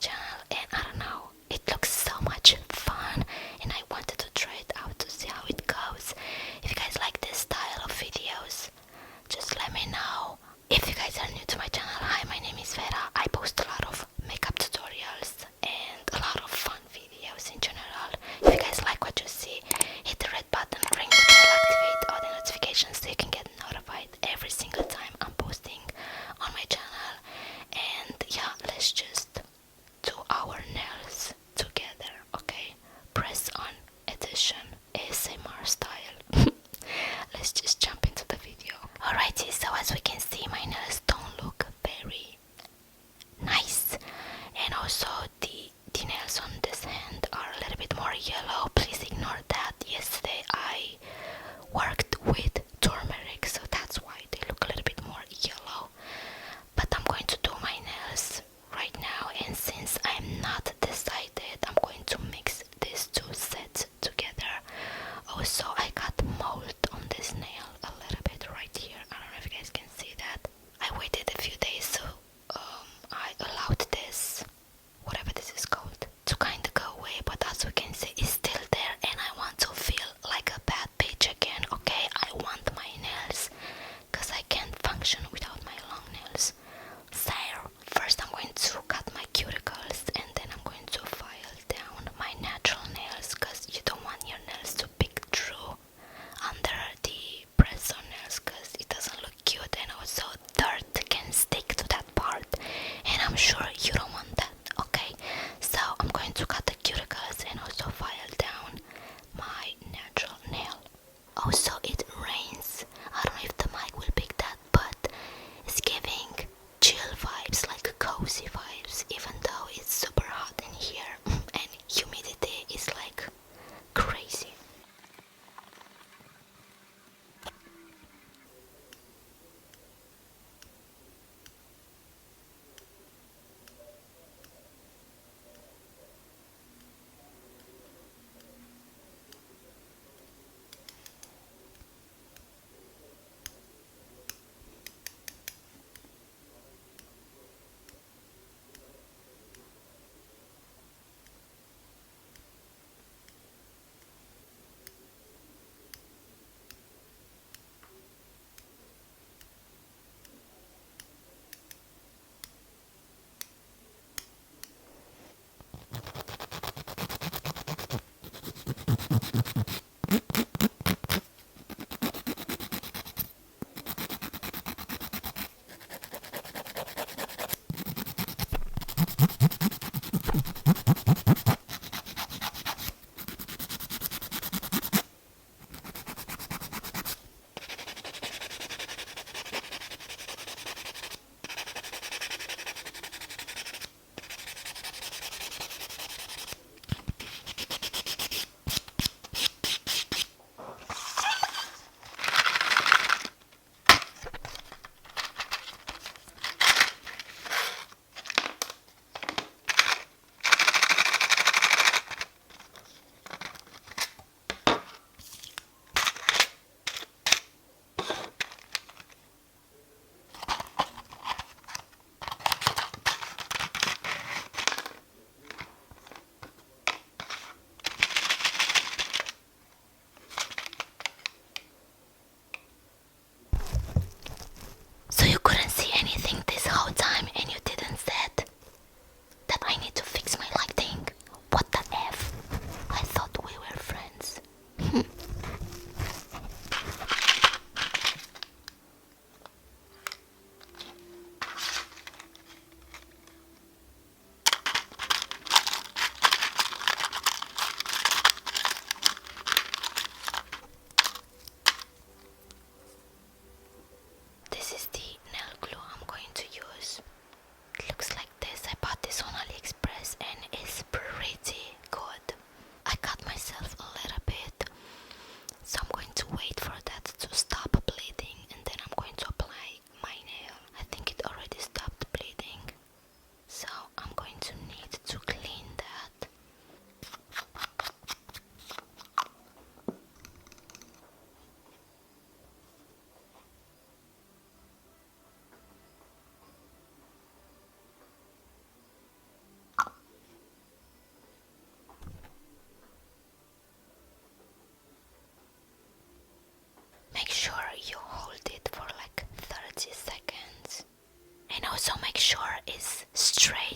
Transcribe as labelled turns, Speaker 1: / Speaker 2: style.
Speaker 1: channel, and I don't know, it looks so much fun and I wanted to try it out to see how it goes. If you guys like this style of videos, just let me know. If you guys are new to my channel, hi, my name is Vera. I post a lot of makeup tutorials and a lot of fun videos in general. If you guys like what you see, hit the red button, ring the bell, activate all the notifications so you can get notified every single time I'm posting on my channel. And yeah, let's just do our nails together, okay? Presson edition, ASMR style. Let's just jump into the video. Alrighty, so as we can see, my nails don't look very nice, and also the nails on this hand are a little bit more yellow. Please ignore that. Yesterday I worked with turmeric, so that's why they look a little bit more yellow. But I'm going to do my nails right now, and since I'm not decided, I'm going to mix these two sets together. Also, I got mold on this nail a little bit right here. I don't know if you guys can see that. I waited a few days, so I allowed this, whatever this is called, to kind of go away, but as we can see, it's still there, and I want to feel like a bad bitch again, okay? I want my nails, because I can't function without my long nails. So, first I'm going to cut my cuticles, and then I'm going to file down my natural nails, because you don't want your nails to pick through under the Presson nails, because it doesn't look cute, and also dirt can stick to that part, and I'm sure you don't want that, okay? So I'm going to cut the cuticles and also file down my natural nail. Also, it rains. I don't know if the mic will pick that, but it's giving chill vibes, like cozy vibes, even though it's super hot in here and humidity is like crazy. straight